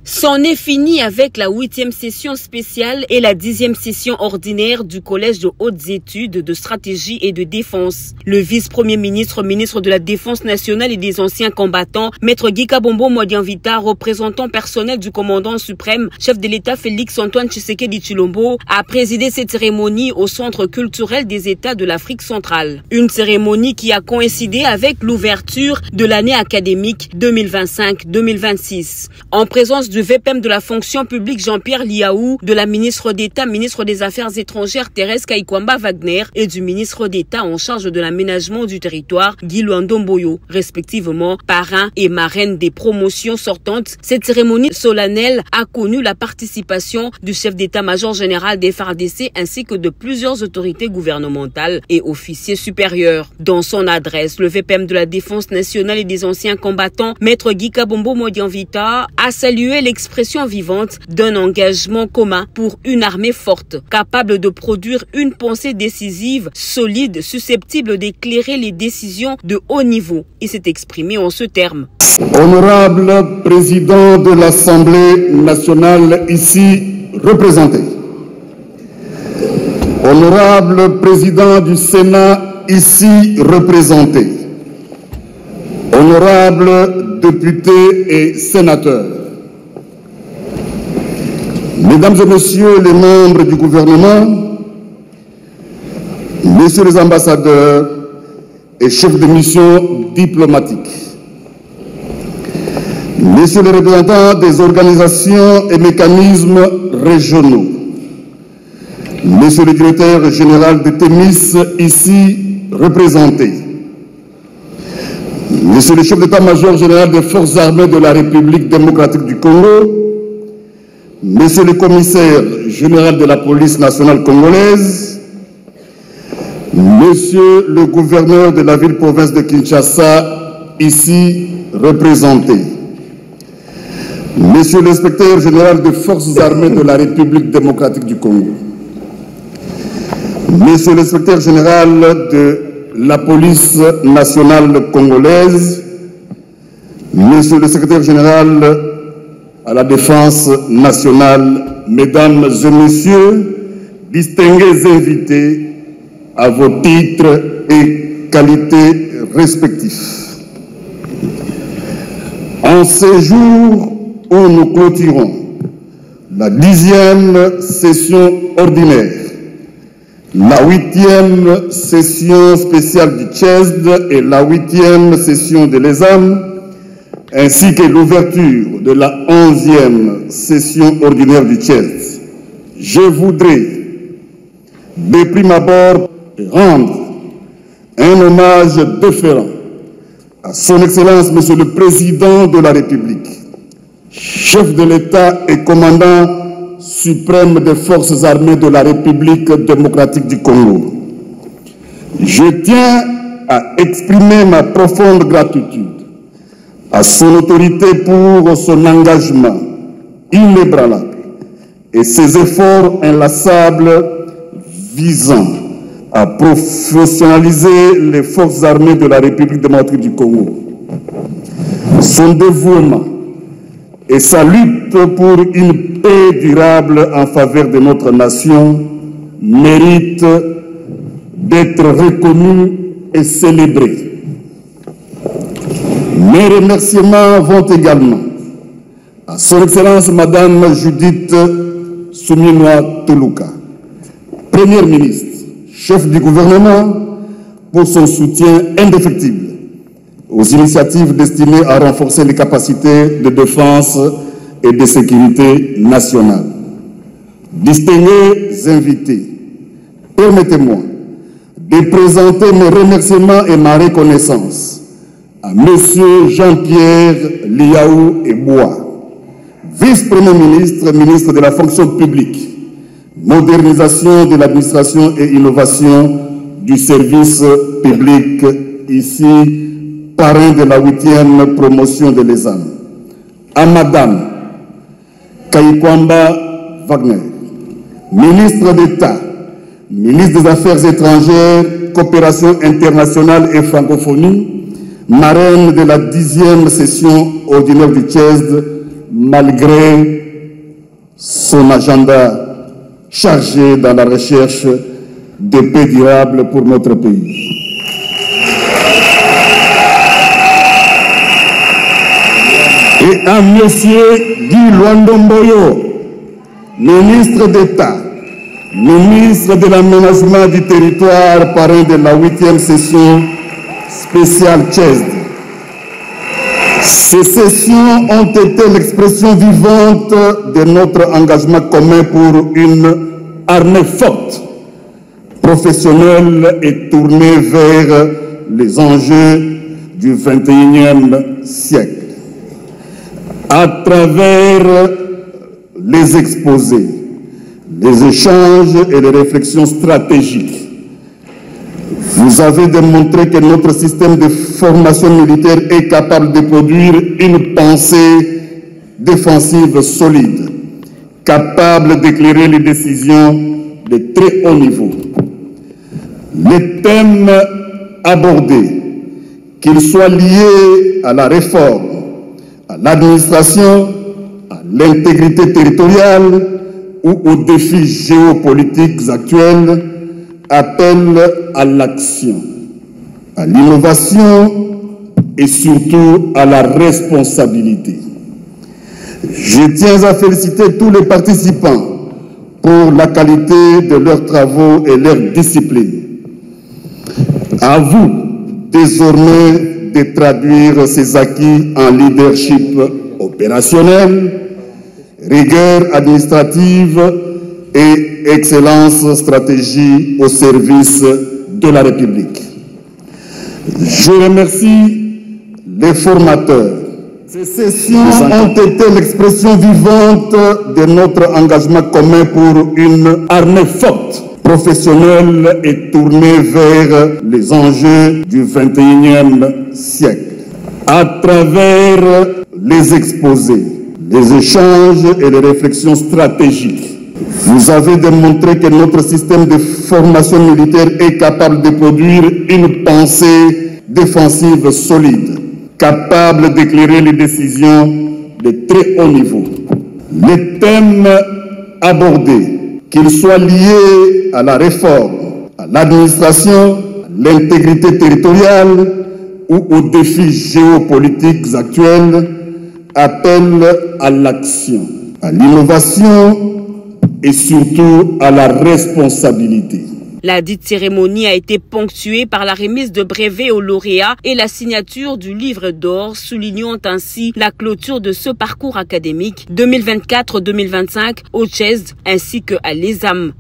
C'en est fini avec la 8e session spéciale et la 10e session ordinaire du Collège de hautes études de stratégie et de défense. Le vice-premier ministre, ministre de la Défense nationale et des anciens combattants, Maître Guy Kabombo Modianvita, représentant personnel du commandant suprême, chef de l'État Félix-Antoine Tshisekedi Tshilombo, a présidé cette cérémonie au Centre culturel des États de l'Afrique centrale. Une cérémonie qui a coïncidé avec l'ouverture de l'année académique 2025-2026. En présence du VPM de la fonction publique Jean-Pierre Liaou, de la ministre d'État, ministre des Affaires étrangères Thérèse Kaikwamba Wagner et du ministre d'État en charge de l'aménagement du territoire Guy Luandomboyo, respectivement parrain et marraine des promotions sortantes. Cette cérémonie solennelle a connu la participation du chef d'état-major général des FARDC ainsi que de plusieurs autorités gouvernementales et officiers supérieurs. Dans son adresse, le VPM de la Défense nationale et des anciens combattants, Maître Guy Kabombo Modianvita, a salué l'expression vivante d'un engagement commun pour une armée forte, capable de produire une pensée décisive, solide, susceptible d'éclairer les décisions de haut niveau. Il s'est exprimé en ce terme. Honorable président de l'Assemblée nationale ici représenté, honorable président du Sénat ici représenté, honorables députés et sénateurs, mesdames et messieurs les membres du gouvernement, messieurs les ambassadeurs et chefs de mission diplomatiques, messieurs les représentants des organisations et mécanismes régionaux, monsieur le directeur général de Thémis ici représenté, monsieur le chef d'état-major général des forces armées de la République démocratique du Congo, monsieur le commissaire général de la police nationale congolaise, monsieur le gouverneur de la ville-province de Kinshasa, ici représenté, monsieur l'inspecteur général des forces armées de la République démocratique du Congo, monsieur l'inspecteur général de la police nationale congolaise, monsieur le secrétaire général à la défense nationale, mesdames et messieurs, distingués invités à vos titres et qualités respectifs. En ces jours où nous clôturons la 10e session ordinaire, la 8e session spéciale du CHESD et la 8e session de l'ESAM, ainsi que l'ouverture de la 11e session ordinaire du CHESD, je voudrais de prime abord rendre un hommage déférent à son Excellence, Monsieur le Président de la République, chef de l'État et commandant suprême des forces armées de la République démocratique du Congo. Je tiens à exprimer ma profonde gratitude à son autorité pour son engagement inébranlable et ses efforts inlassables visant à professionnaliser les forces armées de la République démocratique du Congo. Son dévouement et sa lutte pour une paix durable en faveur de notre nation méritent d'être reconnus et célébrés. Mes remerciements vont également à son Excellence Madame Judith Suminwa Tuluka, Première ministre, chef du gouvernement, pour son soutien indéfectible aux initiatives destinées à renforcer les capacités de défense et de sécurité nationale. Distingués invités, permettez-moi de présenter mes remerciements et ma reconnaissance à M. Jean-Pierre Liaou Eboua, vice-premier ministre, ministre de la fonction publique, modernisation de l'administration et innovation du service public, ici, parrain de la 8e promotion de l'ESAM. À Madame Kaikwamba Wagner, ministre d'État, ministre des Affaires étrangères, coopération internationale et francophonie, marraine de la 10e session ordinaire du CHESD malgré son agenda chargé dans la recherche de paix durable pour notre pays. Et à M. Guy Luandomboyo, ministre d'État, ministre de l'aménagement du territoire, parrain de la 8e session spéciale CHESD. Ces sessions ont été l'expression vivante de notre engagement commun pour une armée forte, professionnelle et tournée vers les enjeux du XXIe siècle. À travers les exposés, les échanges et les réflexions stratégiques, vous avez démontré que notre système de formation militaire est capable de produire une pensée défensive solide, capable d'éclairer les décisions de très haut niveau. Les thèmes abordés, qu'ils soient liés à la réforme, à l'administration, à l'intégrité territoriale ou aux défis géopolitiques actuels, appellent à l'action, à l'innovation et surtout à la responsabilité. Je tiens à féliciter tous les participants pour la qualité de leurs travaux et leur discipline. À vous, désormais, de traduire ces acquis en leadership opérationnel, rigueur administrative et excellence stratégie au service de la République. Je remercie les formateurs. Ces sessions ont été l'expression vivante de notre engagement commun pour une armée forte, professionnelle et tournée vers les enjeux du XXIe siècle. À travers les exposés, les échanges et les réflexions stratégiques, vous avez démontré que notre système de formation militaire est capable de produire une pensée défensive solide, capable d'éclairer les décisions de très haut niveau. Les thèmes abordés, qu'ils soient liés à la réforme, à l'administration, à l'intégrité territoriale ou aux défis géopolitiques actuels, appellent à l'action, à l'innovation et surtout à la responsabilité. La dite cérémonie a été ponctuée par la remise de brevets aux lauréats et la signature du livre d'or, soulignant ainsi la clôture de ce parcours académique 2024-2025 au CHESD ainsi qu'à l'ESAM.